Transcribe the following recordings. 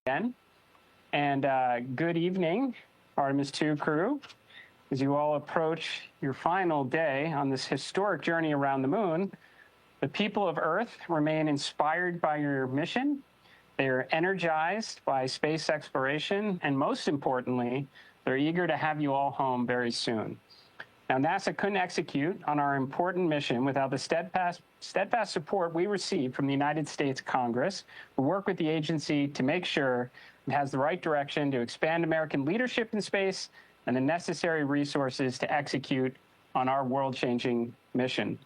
again. And good evening, Artemis II crew. As you all approach your final day on this historic journey around the moon, the people of Earth remain inspired by your mission. They are energized by space exploration, and most importantly, they're eager to have you all home very soon. Now, NASA couldn't execute on our important mission without the steadfast support we receive from the United States Congress, who work with the agency to make sure it has the right direction to expand American leadership in space and the necessary resources to execute on our world-changing mission.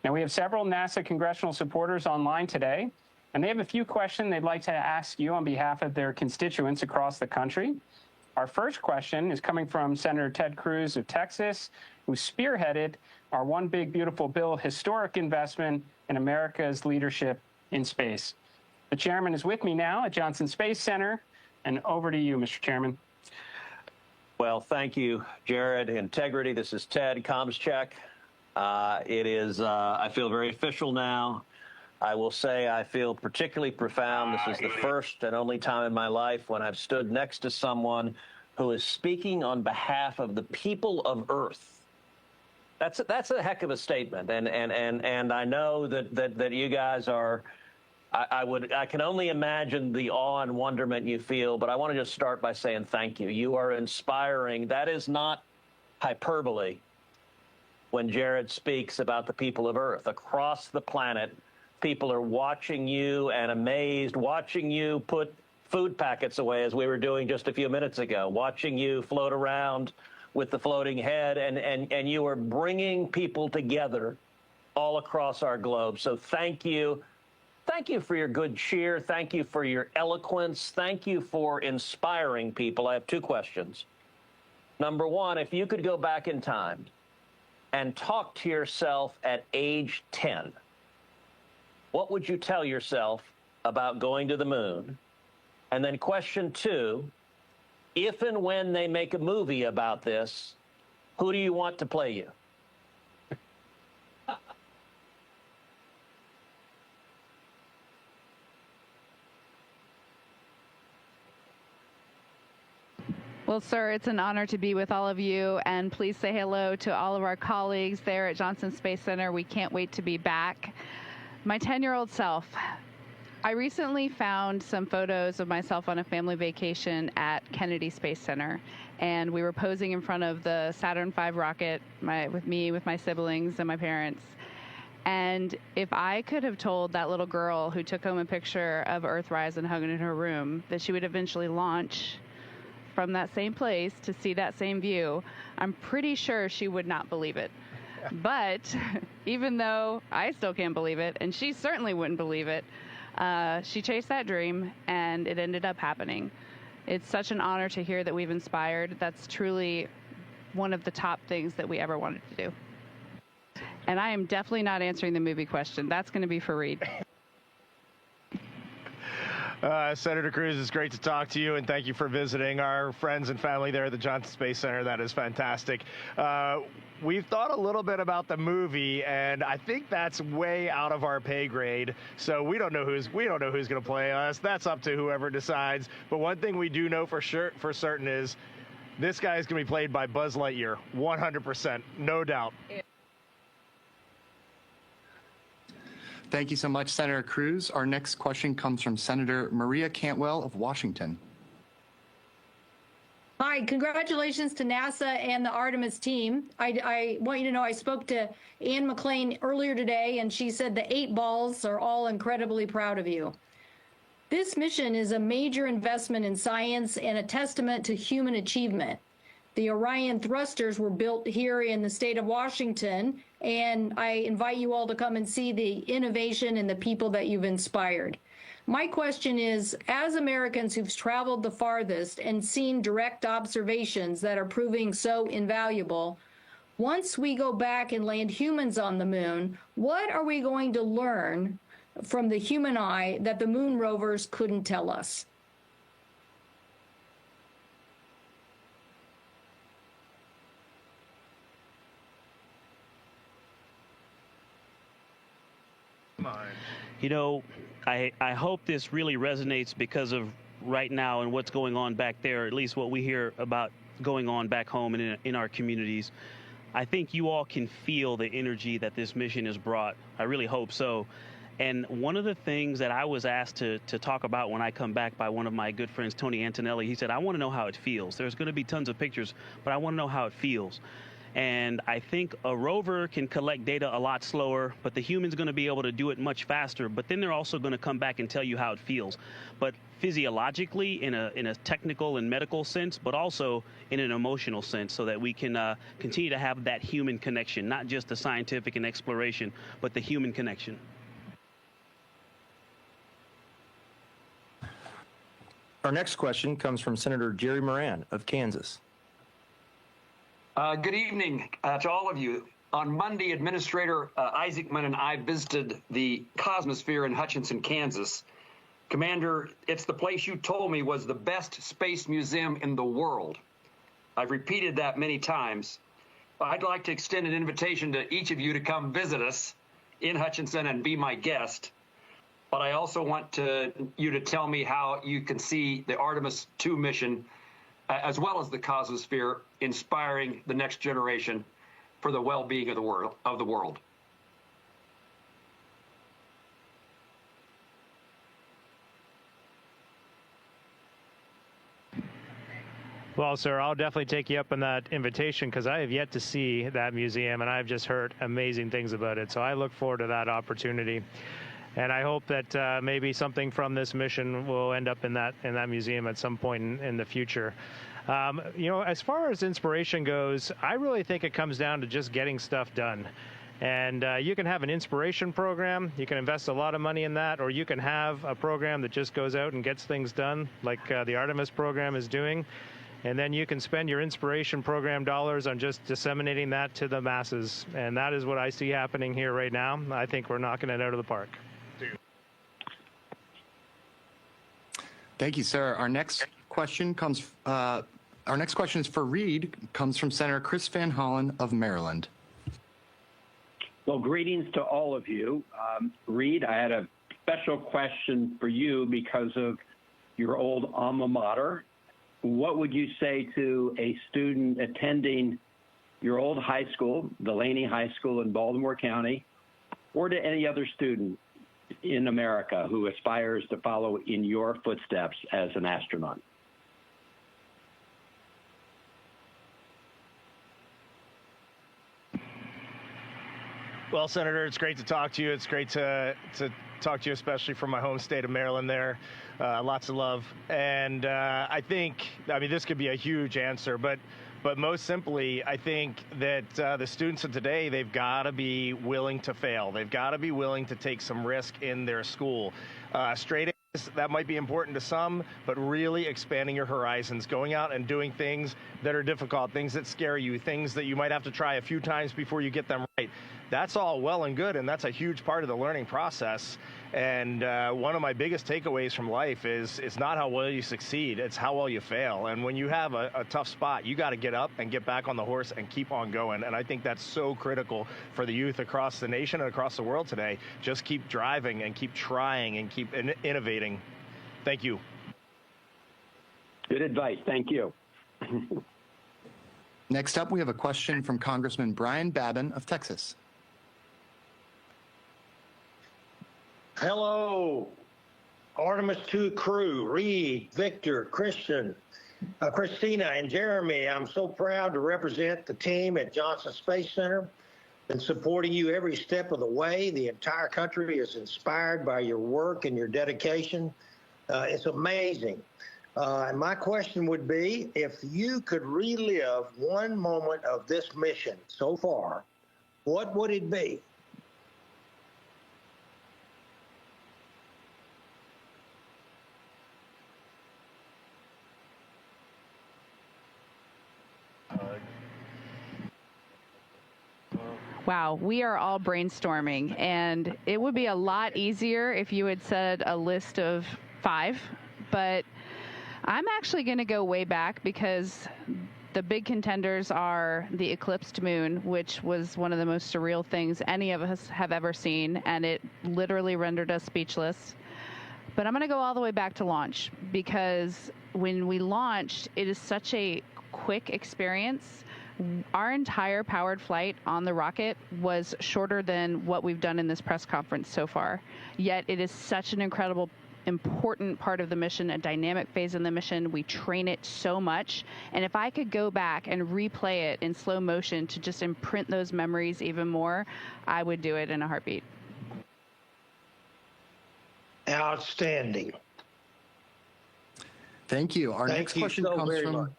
Now, we have several NASA congressional supporters online today, and they have a few questions they'd like to ask you on behalf of their constituents across the country. Our first question is coming from Senator Ted Cruz of Texas, who spearheaded our One Big Beautiful Bill historic investment in America's leadership in space. The chairman is with me now at Johnson Space Center, and over to you, Mr. Chairman. Well, thank you, Jared. Integrity, this is Ted, comms check. It is, I feel very official now. I will say I feel particularly profound. This is the first and only time in my life when I've stood next to someone who is speaking on behalf of the people of Earth. That's a heck of a statement, and I know that you guys are. I can only imagine the awe and wonderment you feel, but I want to just start by saying thank you. You are inspiring. That is not hyperbole when Jared speaks about the people of Earth. Across the planet, people are watching you and amazed, watching you put food packets away, as we were doing just a few minutes ago, watching you float around with the floating head, and you are bringing people together all across our globe. So thank you. Thank you for your good cheer. Thank you for your eloquence. Thank you for inspiring people. I have two questions. Number one, if you could go back in time and talk to yourself at age 10, what would you tell yourself about going to the moon? And then question two, if and when they make a movie about this, who do you want to play you? Well, sir, it's an honor to be with all of you, and please say hello to all of our colleagues there at Johnson Space Center. We can't wait to be back. My 10-year-old self, I recently found some photos of myself on a family vacation at Kennedy Space Center, and we were posing in front of the Saturn V rocket with my siblings, and my parents. And if I could have told that little girl who took home a picture of Earthrise and hung it in her room that she would eventually launch from that same place to see that same view, I'm pretty sure she would not believe it. But even though I still can't believe it, and she certainly wouldn't believe it, she chased that dream, and it ended up happening. It's such an honor to hear that we've inspired. That's truly one of the top things that we ever wanted to do. And I am definitely not answering the movie question. That's going to be for Reed. Senator Cruz, it's great to talk to you, and thank you for visiting our friends and family there at the Johnson Space Center. That is fantastic. We've thought a little bit about the movie, and I think that's way out of our pay grade. So we don't know who's going to play us. That's up to whoever decides. But one thing we do know for certain is this guy is going to be played by Buzz Lightyear, 100%, no doubt. Thank you so much, Senator Cruz. Our next question comes from Senator Maria Cantwell of Washington. Hi, congratulations to NASA and the Artemis team. I want you to know I spoke to Ann McClain earlier today, and she said the 8 balls are all incredibly proud of you. This mission is a major investment in science and a testament to human achievement. The Orion thrusters were built here in the state of Washington, and I invite you all to come and see the innovation and the people that you've inspired. My question is, as Americans who've traveled the farthest and seen direct observations that are proving so invaluable, once we go back and land humans on the moon, what are we going to learn from the human eye that the moon rovers couldn't tell us? You know, I hope this really resonates because of right now and what's going on back there, at least what we hear about going on back home and in our communities, I think you all can feel the energy that this mission has brought. I really hope so. And one of the things that I was asked to talk about when I come back by one of my good friends, Tony Antonelli, he said, I want to know how it feels. There's going to be tons of pictures, but I want to know how it feels. And I think a rover can collect data a lot slower, but the human's going to be able to do it much faster. But then they're also going to come back and tell you how it feels. But physiologically, in a technical and medical sense, but also in an emotional sense, so that we can continue to have that human connection, not just the scientific and exploration, but the human connection. Our next question comes from Senator Jerry Moran of Kansas. Good evening to all of you. On Monday, Administrator Isaacman and I visited the Cosmosphere in Hutchinson, Kansas. Commander, it's the place you told me was the best space museum in the world. I've repeated that many times. I'd like to extend an invitation to each of you to come visit us in Hutchinson and be my guest. But I also want you to tell me how you can see the Artemis II mission, as well as the Cosmosphere, inspiring the next generation for the well-being of the world. Well, sir, I'll definitely take you up on that invitation because I have yet to see that museum, and I've just heard amazing things about it. So I look forward to that opportunity. And I hope that maybe something from this mission will end up in that museum at some point in the future. As far as inspiration goes, I really think it comes down to just getting stuff done. And you can have an inspiration program, you can invest a lot of money in that, or you can have a program that just goes out and gets things done, like the Artemis program is doing. And then you can spend your inspiration program dollars on just disseminating that to the masses. And that is what I see happening here right now. I think we're knocking it out of the park. Thank you, sir. Our next question is for Reed, comes from Senator Chris Van Hollen of Maryland. Well, greetings to all of you. Reed, I had a special question for you because of your old alma mater. What would you say to a student attending your old high school, Delaney High School in Baltimore County, or to any other student in America who aspires to follow in your footsteps as an astronaut? Well, Senator, it's great to talk to you. It's great to talk to you, especially from my home state of Maryland there. Lots of love. And I think, this could be a huge answer, but most simply, I think that the students of today, they've got to be willing to fail. They've got to be willing to take some risk in their school. Straight A's, that might be important to some, but really expanding your horizons, going out and doing things that are difficult, things that scare you, things that you might have to try a few times before you get them right. That's all well and good, and that's a huge part of the learning process. And one of my biggest takeaways from life is it's not how well you succeed, it's how well you fail. And when you have a tough spot, you got to get up and get back on the horse and keep on going. And I think that's so critical for the youth across the nation and across the world today. Just keep driving and keep trying and keep innovating. Thank you. Good advice. Thank you. Next up, we have a question from Congressman Brian Babin of Texas. Hello, Artemis II crew, Reed, Victor, Christian, Christina, and Jeremy. I'm so proud to represent the team at Johnson Space Center and supporting you every step of the way. The entire country is inspired by your work and your dedication. It's amazing. And my question would be, if you could relive one moment of this mission so far, what would it be? Wow, we are all brainstorming, and it would be a lot easier if you had said a list of 5, but I'm actually going to go way back because the big contenders are the eclipsed moon, which was one of the most surreal things any of us have ever seen, and it literally rendered us speechless. But I'm going to go all the way back to launch, because when we launched, it is such a quick experience. Our entire powered flight on the rocket was shorter than what we've done in this press conference so far. Yet it is such an incredible, important part of the mission, a dynamic phase in the mission. We train it so much. And if I could go back and replay it in slow motion to just imprint those memories even more, I would do it in a heartbeat. Outstanding. Thank you. Our Thank next you question so comes very from. much.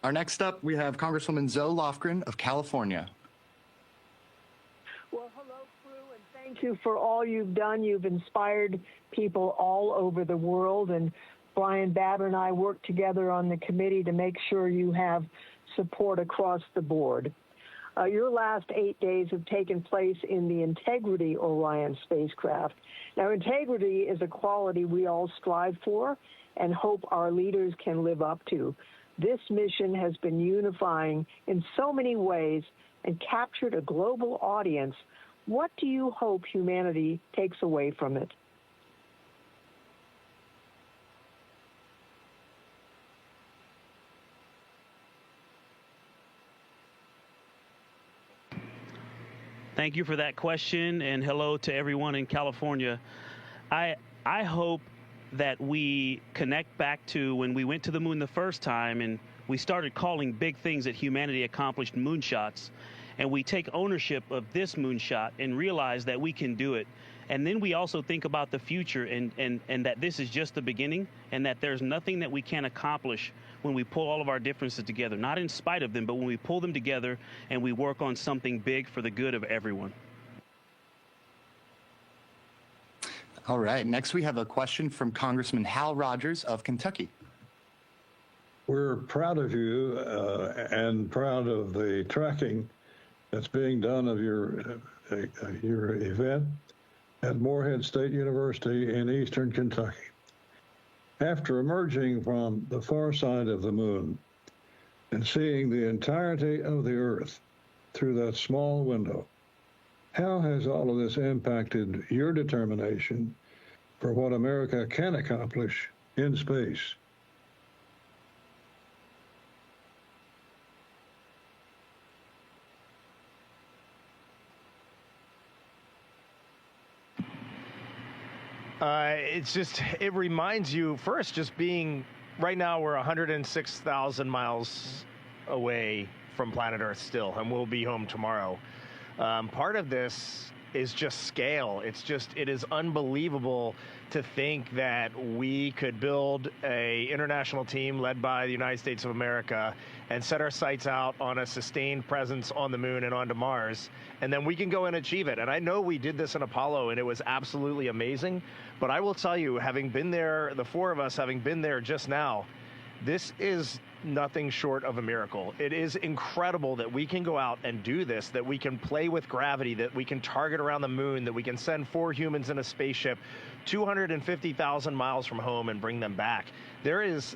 Our next up, we have Congresswoman Zoe Lofgren of California. Well, hello, crew, and thank you for all you've done. You've inspired people all over the world, and Brian Babbitt and I work together on the committee to make sure you have support across the board. Your last 8 days have taken place in the Integrity Orion spacecraft. Now, integrity is a quality we all strive for and hope our leaders can live up to. This mission has been unifying in so many ways and captured a global audience. What do you hope humanity takes away from it? Thank you for that question, and hello to everyone in California. I hope that we connect back to when we went to the moon the first time and we started calling big things that humanity accomplished moonshots, and we take ownership of this moonshot and realize that we can do it. And then we also think about the future and that this is just the beginning, and that there's nothing that we can't accomplish when we pull all of our differences together, not in spite of them, but when we pull them together and we work on something big for the good of everyone. All right, next we have a question from Congressman Hal Rogers of Kentucky. We're proud of you and proud of the tracking that's being done of your event at Morehead State University in eastern Kentucky. After emerging from the far side of the moon and seeing the entirety of the Earth through that small window, how has all of this impacted your determination for what America can accomplish in space? It reminds you, first, just being, right now we're 106,000 miles away from planet Earth still, and we'll be home tomorrow. Part of this is just scale. It is unbelievable to think that we could build a international team led by the United States of America and set our sights out on a sustained presence on the moon and onto Mars, and then we can go and achieve it. And I know we did this in Apollo, and it was absolutely amazing, but I will tell you, having been there, the four of us having been there just now, this is nothing short of a miracle. It is incredible that we can go out and do this, that we can play with gravity, that we can target around the moon, that we can send 4 humans in a spaceship 250,000 miles from home and bring them back. There is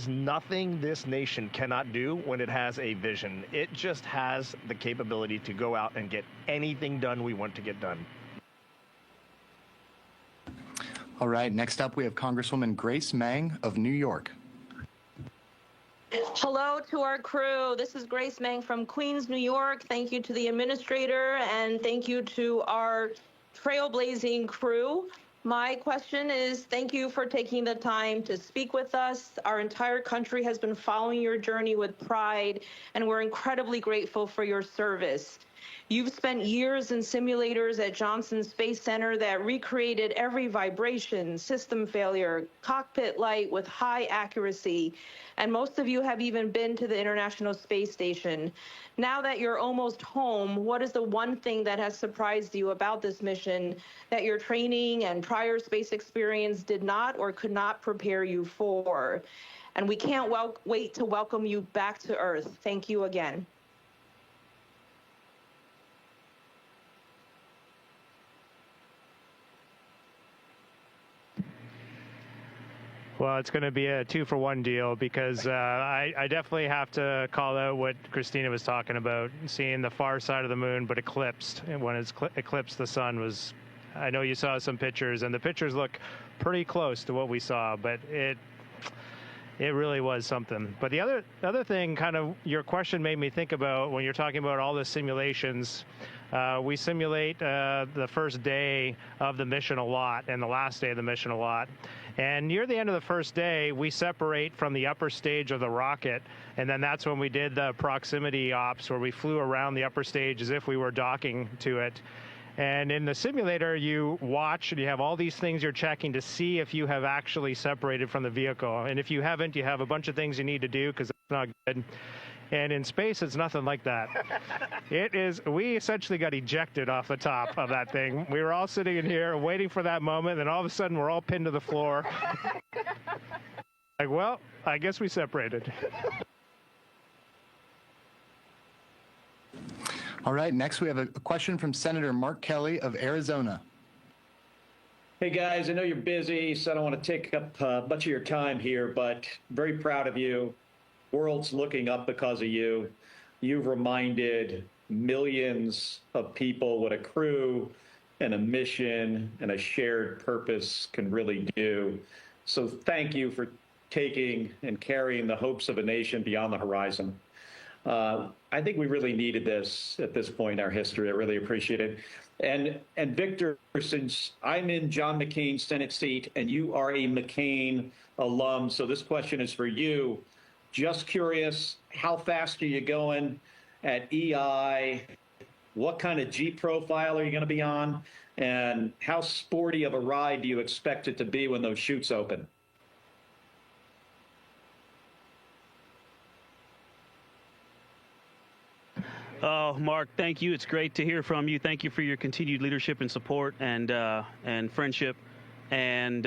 nothing this nation cannot do when it has a vision. It just has the capability to go out and get anything done we want to get done. All right, next up we have Congresswoman Grace Meng of New York. Hello to our crew. This is Grace Meng from Queens, New York. Thank you to the administrator, and thank you to our trailblazing crew. My question is, thank you for taking the time to speak with us. Our entire country has been following your journey with pride, and we're incredibly grateful for your service. You've spent years in simulators at Johnson Space Center that recreated every vibration, system failure, cockpit light with high accuracy, and most of you have even been to the International Space Station. Now that you're almost home, what is the one thing that has surprised you about this mission that your training and prior space experience did not or could not prepare you for? And we can't wait to welcome you back to Earth. Thank you again. Well, it's going to be a 2-for-1 deal because I definitely have to call out what Christina was talking about, seeing the far side of the moon, but eclipsed. And when it's eclipsed the sun was I know you saw some pictures, and the pictures look pretty close to what we saw, but it really was something. But the other thing, kind of your question made me think about when you're talking about all the simulations. We simulate the first day of the mission a lot and the last day of the mission a lot. And near the end of the first day, we separate from the upper stage of the rocket, and then that's when we did the proximity ops where we flew around the upper stage as if we were docking to it. And in the simulator, you watch and you have all these things you're checking to see if you have actually separated from the vehicle. And if you haven't, you have a bunch of things you need to do because it's not good. And in space, it's nothing like that. We essentially got ejected off the top of that thing. We were all sitting in here waiting for that moment, and all of a sudden we're all pinned to the floor. Like, well, I guess we separated. All right, next we have a question from Senator Mark Kelly of Arizona. Hey guys, I know you're busy, so I don't want to take up much of your time here, but very proud of you. World's looking up because of you. You've reminded millions of people what a crew and a mission and a shared purpose can really do. So thank you for taking and carrying the hopes of a nation beyond the horizon. I think we really needed this at this point in our history. I really appreciate it. And Victor, since I'm in John McCain's Senate seat and you are a McCain alum, so this question is for you. Just curious, how fast are you going at EI? What kind of G profile are you going to be on? And how sporty of a ride do you expect it to be when those chutes open? Oh, Mark, thank you. It's great to hear from you. Thank you for your continued leadership and support and friendship. And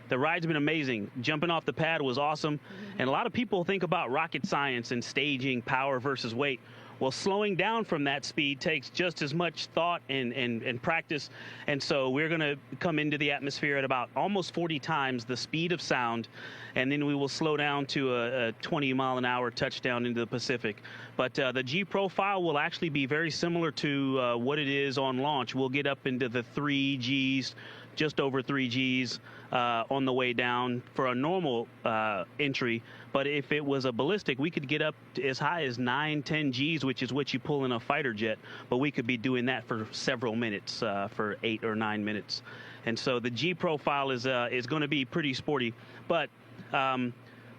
the ride's been amazing. Jumping off the pad was awesome. And a lot of people think about rocket science and staging power versus weight. Well, slowing down from that speed takes just as much thought and practice. And so we're going to come into the atmosphere at about almost 40 times the speed of sound. And then we will slow down to a 20-mile-an-hour touchdown into the Pacific. But the G profile will actually be very similar to what it is on launch. We'll get up into the 3 Gs, just over 3 Gs on the way down for a normal entry. But if it was a ballistic, we could get up to as high as 9, 10 Gs, which is what you pull in a fighter jet. But we could be doing that for several minutes, for 8 or 9 minutes. And so the G profile is going to be pretty sporty. But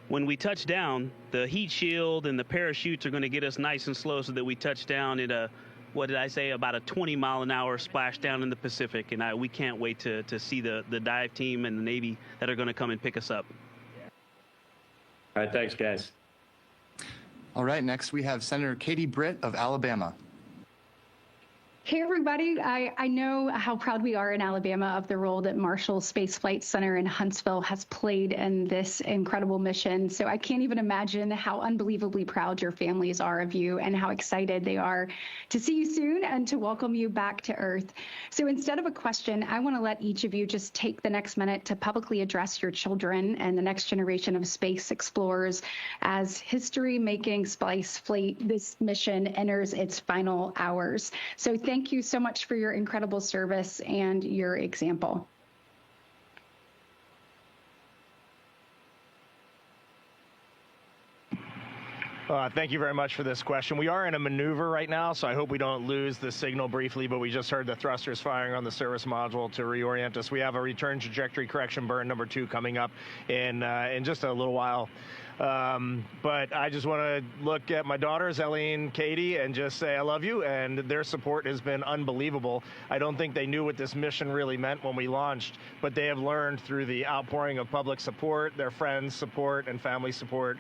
when we touch down, the heat shield and the parachutes are going to get us nice and slow so that we touch down at a, what did I say, about a 20-mile-an-hour splash down in the Pacific. And we can't wait to see the dive team and the Navy that are going to come and pick us up. All right, thanks, guys. All right, next we have Senator Katie Britt of Alabama. Hey, everybody. I know how proud we are in Alabama of the role that Marshall Space Flight Center in Huntsville has played in this incredible mission. So I can't even imagine how unbelievably proud your families are of you and how excited they are to see you soon and to welcome you back to Earth. So instead of a question, I want to let each of you just take the next minute to publicly address your children and the next generation of space explorers as history-making space flight, this mission enters its final hours. So thank you so much for your incredible service and your example. Thank you very much for this question. We are in a maneuver right now, so I hope we don't lose the signal briefly, but we just heard the thrusters firing on the service module to reorient us. We have a return trajectory correction burn number 2 coming up in just a little while. But I just want to look at my daughters, Ellie and Katie, and just say I love you, and their support has been unbelievable. I don't think they knew what this mission really meant when we launched, but they have learned through the outpouring of public support, their friends' support, and family support.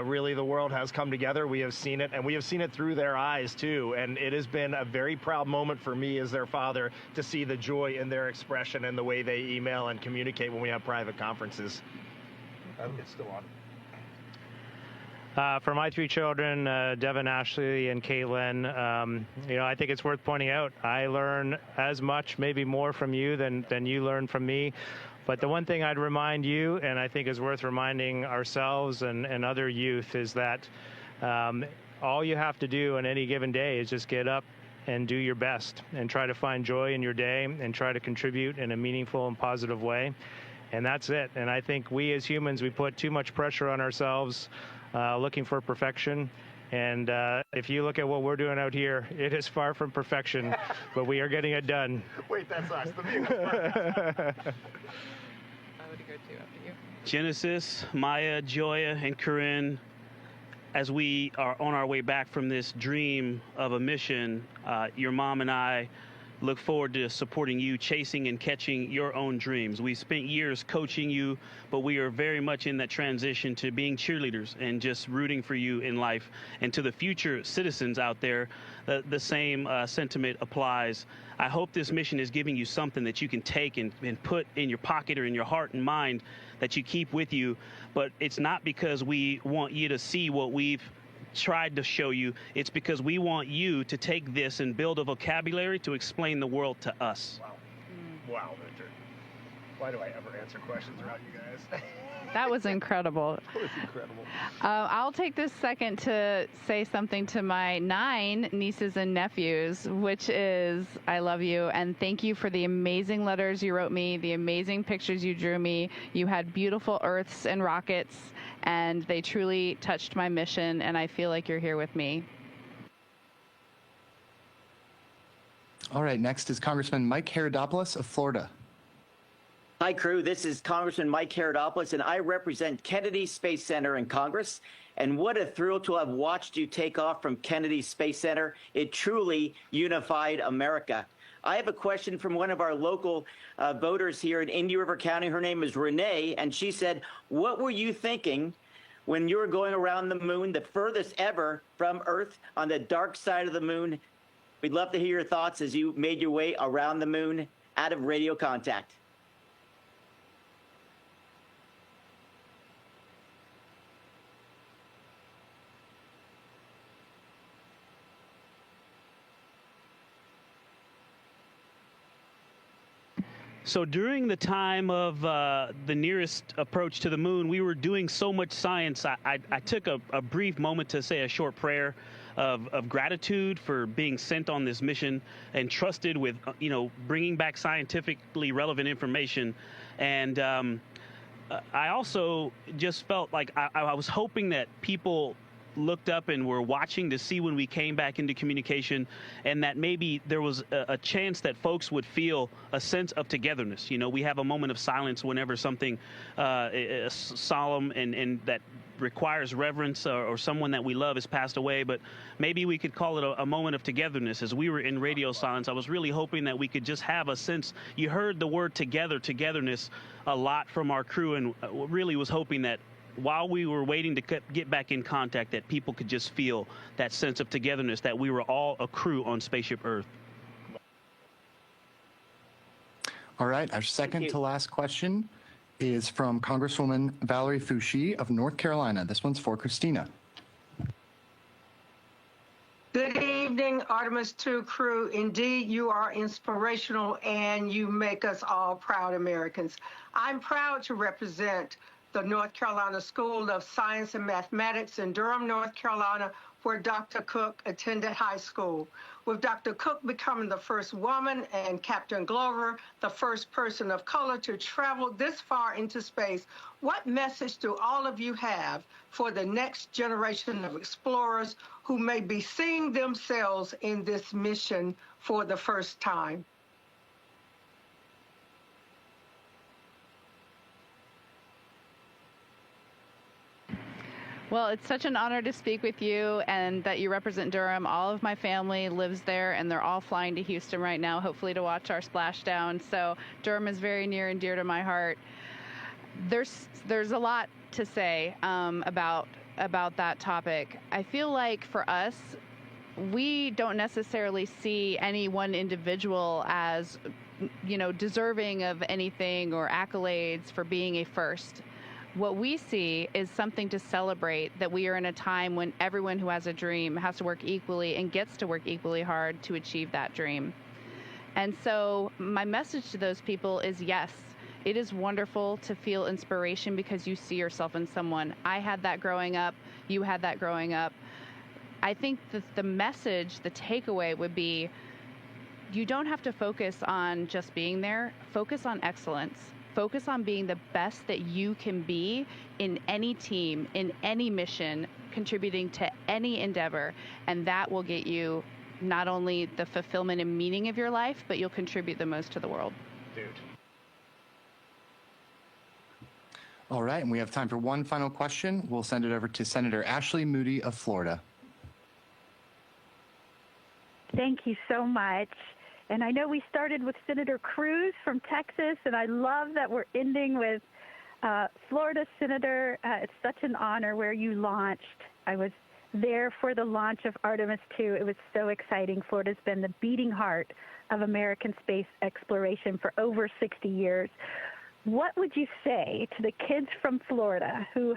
Really, the world has come together. We have seen it, and we have seen it through their eyes, too. And it has been a very proud moment for me as their father to see the joy in their expression and the way they email and communicate when we have private conferences. It's still on. For my 3 children, Devin, Ashley, and Caitlin, I think it's worth pointing out, I learn as much, maybe more from you than you learn from me. But the one thing I'd remind you, and I think is worth reminding ourselves and other youth, is that all you have to do on any given day is just get up and do your best and try to find joy in your day and try to contribute in a meaningful and positive way. And that's it. And I think we as humans, we put too much pressure on ourselves looking for perfection. And if you look at what we're doing out here, it is far from perfection, but we are getting it done. Wait, that's us. The view. Genesis, Maya, Joya, and Corinne, as we are on our way back from this dream of a mission, your mom and I look forward to supporting you, chasing and catching your own dreams. We spent years coaching you, but we are very much in that transition to being cheerleaders and just rooting for you in life. And to the future citizens out there, the same sentiment applies. I hope this mission is giving you something that you can take and put in your pocket or in your heart and mind that you keep with you. But it's not because we want you to see what we've tried to show you. It's because we want you to take this and build a vocabulary to explain the world to us. Wow. Wow, Victor. Why do I ever answer questions around you guys? That was incredible. That was incredible. I'll take this second to say something to my 9 nieces and nephews, which is, I love you, and thank you for the amazing letters you wrote me, the amazing pictures you drew me. You had beautiful Earths and rockets, and they truly touched my mission, and I feel like you're here with me. All right, next is Congressman Mike Herodopoulos of Florida. Hi, crew. This is Congressman Mike Herodopoulos, and I represent Kennedy Space Center in Congress. And what a thrill to have watched you take off from Kennedy Space Center. It truly unified America. I have a question from one of our local voters here in Indian River County. Her name is Renee, and she said, what were you thinking when you were going around the moon, the furthest ever from Earth, on the dark side of the moon? We'd love to hear your thoughts as you made your way around the moon out of radio contact. So during the time of the nearest approach to the moon, we were doing so much science. I took a brief moment to say a short prayer of gratitude for being sent on this mission and trusted with, bringing back scientifically relevant information. And I also just felt like I was hoping that people looked up and were watching to see when we came back into communication, and that maybe there was a chance that folks would feel a sense of togetherness. We have a moment of silence whenever something solemn and that requires reverence or someone that we love has passed away, but maybe we could call it a moment of togetherness. As we were in radio silence, I was really hoping that we could just have a sense. You heard the word togetherness a lot from our crew, and really was hoping that while we were waiting to get back in contact, that people could just feel that sense of togetherness, that we were all a crew on Spaceship Earth. All right, our second to last question is from Congresswoman Valerie Foushee of North Carolina. This one's for Christina. Good evening, Artemis II crew. Indeed, you are inspirational and you make us all proud Americans. I'm proud to represent the North Carolina School of Science and Mathematics in Durham, North Carolina, where Dr. Cook attended high school. With Dr. Cook becoming the first woman and Captain Glover, the first person of color to travel this far into space, what message do all of you have for the next generation of explorers who may be seeing themselves in this mission for the first time? Well, it's such an honor to speak with you and that you represent Durham. All of my family lives there, and they're all flying to Houston right now, hopefully to watch our splashdown. So Durham is very near and dear to my heart. There's a lot to say about that topic. I feel like for us, we don't necessarily see any one individual as, deserving of anything or accolades for being a first. What we see is something to celebrate, that we are in a time when everyone who has a dream has to work equally and gets to work equally hard to achieve that dream. And so my message to those people is, yes, it is wonderful to feel inspiration because you see yourself in someone. I had that growing up. You had that growing up. I think that the message, the takeaway would be, you don't have to focus on just being there. Focus on excellence. Focus on being the best that you can be in any team, in any mission, contributing to any endeavor. And that will get you not only the fulfillment and meaning of your life, but you'll contribute the most to the world. Dude. All right, and we have time for one final question. We'll send it over to Senator Ashley Moody of Florida. Thank you so much. And I know we started with Senator Cruz from Texas, and I love that we're ending with Florida Senator. It's such an honor where you launched. I was there for the launch of Artemis II. It was so exciting. Florida's been the beating heart of American space exploration for over 60 years. What would you say to the kids from Florida who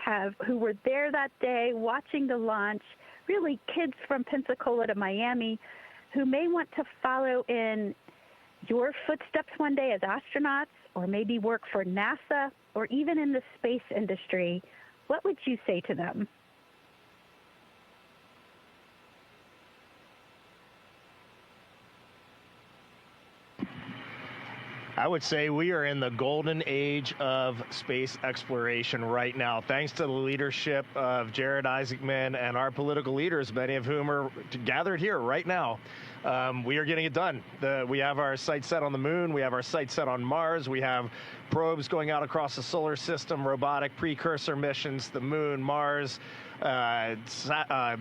were there that day watching the launch, really kids from Pensacola to Miami, who may want to follow in your footsteps one day as astronauts, or maybe work for NASA, or even in the space industry? What would you say to them? I would say we are in the golden age of space exploration right now, thanks to the leadership of Jared Isaacman and our political leaders, many of whom are gathered here right now. We are getting it done. We have our sights set on the moon. We have our sights set on Mars. We have probes going out across the solar system, robotic precursor missions, the moon, Mars,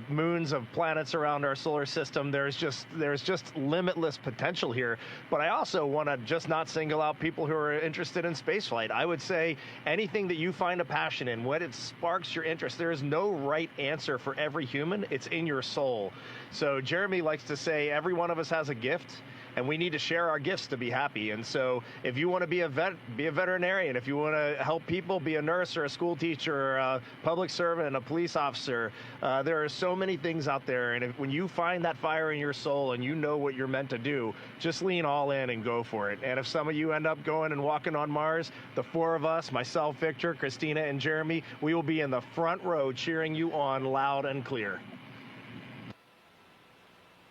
moons of planets around our solar system. There's just limitless potential here. But I also want to just not single out people who are interested in spaceflight. I would say anything that you find a passion in, when it sparks your interest, there is no right answer for every human. It's in your soul. So Jeremy likes to say every one of us has a gift, and we need to share our gifts to be happy. And so if you want to be a vet, be a veterinarian. If you want to help people, be a nurse or a school teacher or a public servant, a police officer. There are so many things out there. And when you find that fire in your soul and you know what you're meant to do, just lean all in and go for it. And if some of you end up going and walking on Mars, the four of us, myself, Victor, Christina, and Jeremy, we will be in the front row cheering you on loud and clear.